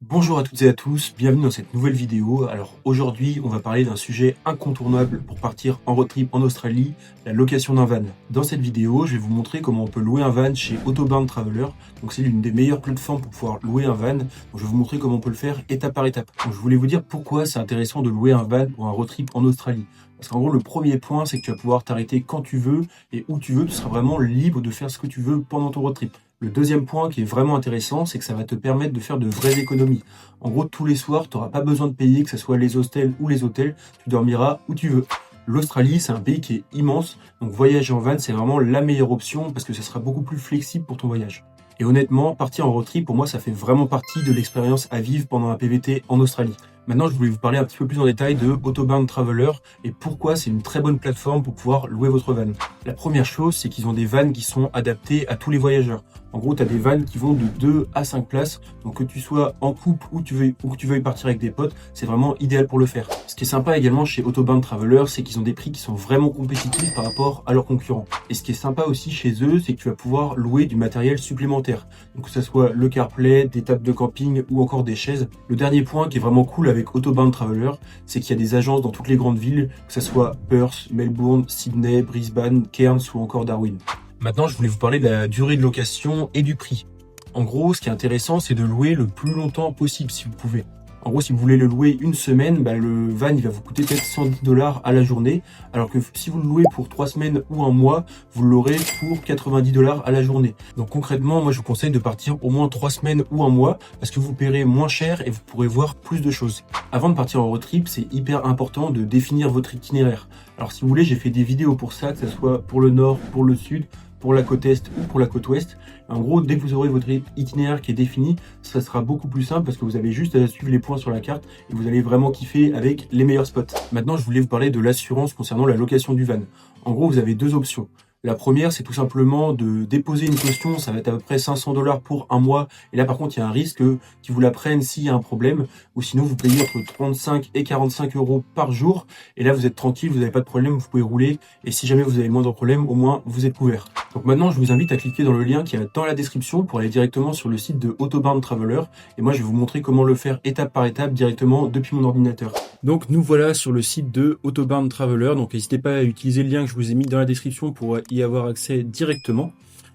Bonjour à toutes et à tous, bienvenue dans cette nouvelle vidéo. Alors aujourd'hui, on va parler d'un sujet incontournable pour partir en road trip en Australie, la location d'un van. Dans cette vidéo, je vais vous montrer comment on peut louer un van chez Autobarn Traveler. Donc c'est l'une des meilleures plateformes pour pouvoir louer un van. Donc je vais vous montrer comment on peut le faire étape par étape. Donc je voulais vous dire pourquoi c'est intéressant de louer un van ou un road trip en Australie. Parce qu'en gros, le premier point, c'est que tu vas pouvoir t'arrêter quand tu veux et où tu veux. Tu seras vraiment libre de faire ce que tu veux pendant ton road trip. Le deuxième point qui est vraiment intéressant, c'est que ça va te permettre de faire de vraies économies. En gros, tous les soirs, tu n'auras pas besoin de payer, que ce soit les hostels ou les hôtels, tu dormiras où tu veux. L'Australie, c'est un pays qui est immense, donc voyager en van, c'est vraiment la meilleure option parce que ça sera beaucoup plus flexible pour ton voyage. Et honnêtement, partir en road trip, pour moi, ça fait vraiment partie de l'expérience à vivre pendant un PVT en Australie. Maintenant, je voulais vous parler un petit peu plus en détail de Autobarn Traveler et pourquoi c'est une très bonne plateforme pour pouvoir louer votre van. La première chose, c'est qu'ils ont des vannes qui sont adaptées à tous les voyageurs. En gros, tu as des vannes qui vont de 2 à 5 places, donc que tu sois en couple ou que tu veuilles partir avec des potes, c'est vraiment idéal pour le faire. Ce qui est sympa également chez Autobarn Traveler, c'est qu'ils ont des prix qui sont vraiment compétitifs par rapport à leurs concurrents. Et ce qui est sympa aussi chez eux, c'est que tu vas pouvoir louer du matériel supplémentaire. Donc que ce soit le CarPlay, des tables de camping ou encore des chaises. Le dernier point qui est vraiment cool avec Autobarn Traveler, c'est qu'il y a des agences dans toutes les grandes villes, que ce soit Perth, Melbourne, Sydney, Brisbane, Cairns ou encore Darwin. Maintenant, je voulais vous parler de la durée de location et du prix. En gros, ce qui est intéressant, c'est de louer le plus longtemps possible si vous pouvez. En gros, si vous voulez le louer une semaine, le van il va vous coûter peut-être 110 $ à la journée, alors que si vous le louez pour 3 semaines ou un mois, vous l'aurez pour 90 $ à la journée. Donc concrètement, moi je vous conseille de partir au moins 3 semaines ou un mois, parce que vous paierez moins cher et vous pourrez voir plus de choses. Avant de partir en road trip, c'est hyper important de définir votre itinéraire. Alors si vous voulez, j'ai fait des vidéos pour ça, que ce soit pour le nord, pour le sud, pour la côte est ou pour la côte ouest. En gros, dès que vous aurez votre itinéraire qui est défini, ça sera beaucoup plus simple parce que vous avez juste à suivre les points sur la carte et vous allez vraiment kiffer avec les meilleurs spots. Maintenant, je voulais vous parler de l'assurance concernant la location du van. En gros, vous avez deux options. La première, c'est tout simplement de déposer une caution, ça va être à peu près 500 $ pour un mois. Et là, par contre, il y a un risque qu'ils vous la prennent s'il y a un problème. Ou sinon, vous payez entre 35 et 45 € par jour. Et là, vous êtes tranquille, vous n'avez pas de problème, vous pouvez rouler. Et si jamais vous avez le moindre problème, au moins, vous êtes couvert. Donc maintenant, je vous invite à cliquer dans le lien qui est dans la description pour aller directement sur le site de Autobarn Traveler. Et moi, je vais vous montrer comment le faire étape par étape directement depuis mon ordinateur. Donc nous voilà sur le site de Autobarn Traveler. Donc n'hésitez pas à utiliser le lien que je vous ai mis dans la description pour y avoir accès directement.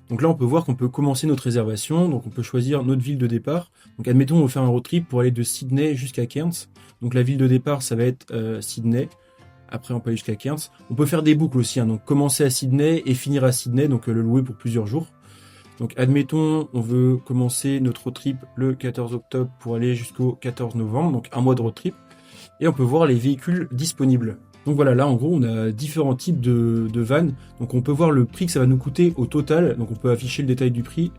Donc là, on peut voir qu'on peut commencer notre réservation. Donc on peut choisir notre ville de départ. Donc admettons, on veut faire un road trip pour aller de Sydney jusqu'à Cairns. Donc la ville de départ, ça va être Sydney. Après, on peut aller jusqu'à Cairns. On peut faire des boucles aussi. Donc commencer à Sydney et finir à Sydney. Donc le louer pour plusieurs jours. Donc admettons, on veut commencer notre road trip le 14 octobre pour aller jusqu'au 14 novembre. Donc un mois de road trip. Et on peut voir les véhicules disponibles. Donc voilà, là en gros on a différents types de vannes. Donc on peut voir le prix que ça va nous coûter au total. Donc on peut afficher le détail du prix.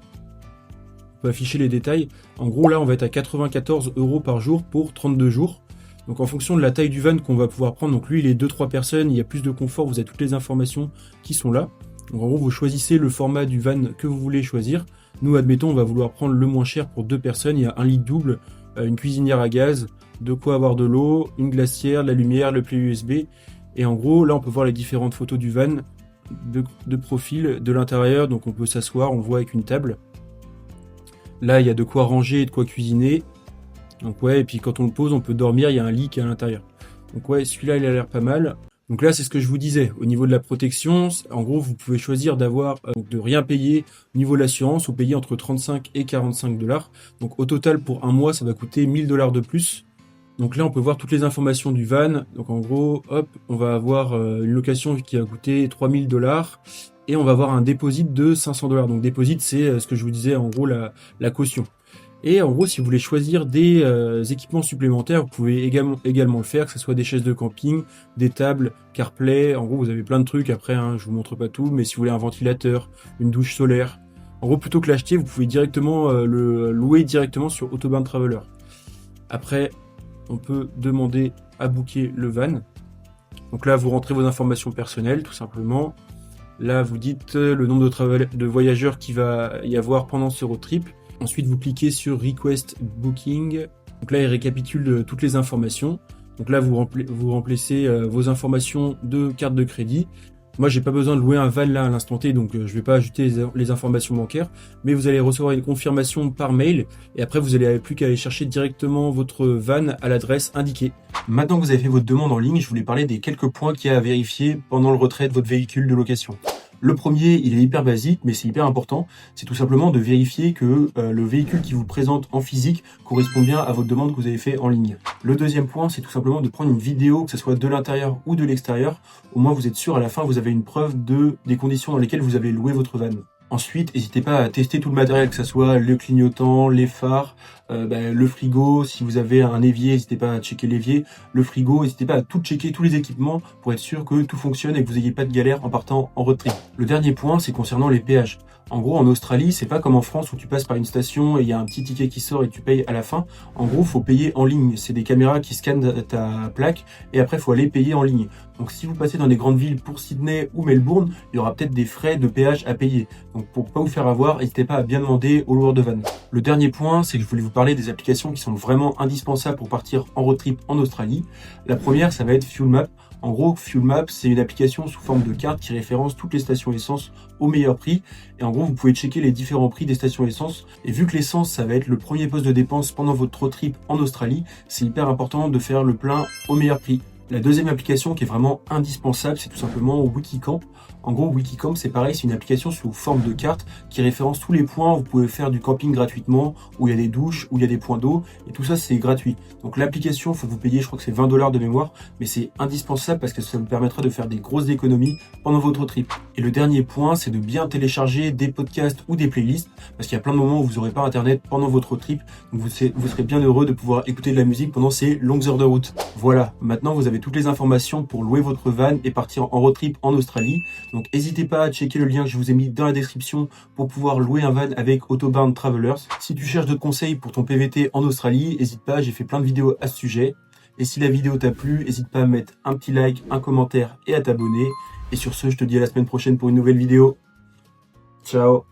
On peut afficher les détails. En gros là on va être à 94 € par jour pour 32 jours. Donc en fonction de la taille du van qu'on va pouvoir prendre, donc lui il est 2-3 personnes, il y a plus de confort, vous avez toutes les informations qui sont là. Donc en gros vous choisissez le format du van que vous voulez choisir. Nous admettons on va vouloir prendre le moins cher pour 2 personnes, il y a un lit double, une cuisinière à gaz, de quoi avoir de l'eau, une glacière, la lumière, le play USB. Et en gros, là, on peut voir les différentes photos du van de profil, de l'intérieur. Donc, on peut s'asseoir, on voit avec une table. Là, il y a de quoi ranger et de quoi cuisiner. Donc, ouais, et puis quand on le pose, on peut dormir. Il y a un lit qui est à l'intérieur. Donc, ouais, celui-là, il a l'air pas mal. Donc là, c'est ce que je vous disais. Au niveau de la protection, en gros, vous pouvez choisir de rien payer au niveau de l'assurance ou payer entre 35 et 45 $. Donc, au total, pour un mois, ça va coûter 1000 $ de plus. Donc là, on peut voir toutes les informations du van. Donc en gros, hop, on va avoir une location qui va coûter 3000 $ et on va avoir un deposit de 500 $. Donc deposit, c'est ce que je vous disais, en gros, la caution. Et en gros, si vous voulez choisir des équipements supplémentaires, vous pouvez également le faire, que ce soit des chaises de camping, des tables, CarPlay. En gros, vous avez plein de trucs. Après, je vous montre pas tout, mais si vous voulez un ventilateur, une douche solaire, en gros, plutôt que l'acheter, vous pouvez directement le louer directement sur Autobarn Traveler. Après, on peut demander à booker le van. Donc là, vous rentrez vos informations personnelles, tout simplement. Là, vous dites le nombre de voyageurs qu'il va y avoir pendant ce road trip. Ensuite, vous cliquez sur Request Booking. Donc là, il récapitule toutes les informations. Donc là, vous remplissez vos informations de carte de crédit. Moi, j'ai pas besoin de louer un van là à l'instant T, donc je vais pas ajouter les informations bancaires, mais vous allez recevoir une confirmation par mail et après vous allez plus qu'à aller chercher directement votre van à l'adresse indiquée. Maintenant que vous avez fait votre demande en ligne, je voulais parler des quelques points qu'il y a à vérifier pendant le retrait de votre véhicule de location. Le premier, il est hyper basique, mais c'est hyper important. C'est tout simplement de vérifier que le véhicule qui vous présente en physique correspond bien à votre demande que vous avez fait en ligne. Le deuxième point, c'est tout simplement de prendre une vidéo, que ce soit de l'intérieur ou de l'extérieur. Au moins, vous êtes sûr, à la fin, vous avez une preuve des conditions dans lesquelles vous avez loué votre van. Ensuite, n'hésitez pas à tester tout le matériel, que ce soit le clignotant, les phares, le frigo. Si vous avez un évier, n'hésitez pas à checker l'évier, le frigo. N'hésitez pas à tout checker, tous les équipements, pour être sûr que tout fonctionne et que vous n'ayez pas de galère en partant en road trip. Le dernier point, c'est concernant les péages. En gros, en Australie, c'est pas comme en France où tu passes par une station et il y a un petit ticket qui sort et tu payes à la fin. En gros, faut payer en ligne. C'est des caméras qui scannent ta plaque et après, faut aller payer en ligne. Donc, si vous passez dans des grandes villes pour Sydney ou Melbourne, il y aura peut-être des frais de péage à payer. Donc, pour pas vous faire avoir, n'hésitez pas à bien demander aux loueurs de van. Le dernier point, c'est que je voulais vous parler des applications qui sont vraiment indispensables pour partir en road trip en Australie. La première, ça va être FuelMap. En gros, FuelMap, c'est une application sous forme de carte qui référence toutes les stations essence au meilleur prix. Et en gros, vous pouvez checker les différents prix des stations essence. Et vu que l'essence, ça va être le premier poste de dépense pendant votre road trip en Australie, c'est hyper important de faire le plein au meilleur prix. La deuxième application qui est vraiment indispensable, c'est tout simplement Wikicamp. En gros, Wikicamp, c'est pareil, c'est une application sous forme de carte qui référence tous les points où vous pouvez faire du camping gratuitement, où il y a des douches, où il y a des points d'eau, et tout ça, c'est gratuit. Donc l'application, il faut que vous payiez, je crois que c'est 20 $ de mémoire, mais c'est indispensable parce que ça vous permettra de faire des grosses économies pendant votre trip. Et le dernier point, c'est de bien télécharger des podcasts ou des playlists, parce qu'il y a plein de moments où vous n'aurez pas internet pendant votre trip, donc vous serez bien heureux de pouvoir écouter de la musique pendant ces longues heures de route. Voilà, maintenant vous avez toutes les informations pour louer votre van et partir en road trip en Australie. Donc n'hésitez pas à checker le lien que je vous ai mis dans la description pour pouvoir louer un van avec Autobarn Travelers. Si tu cherches d'autres conseils pour ton PVT en Australie, n'hésite pas, j'ai fait plein de vidéos à ce sujet. Et si la vidéo t'a plu, n'hésite pas à mettre un petit like, un commentaire et à t'abonner. Et sur ce, je te dis à la semaine prochaine pour une nouvelle vidéo. Ciao!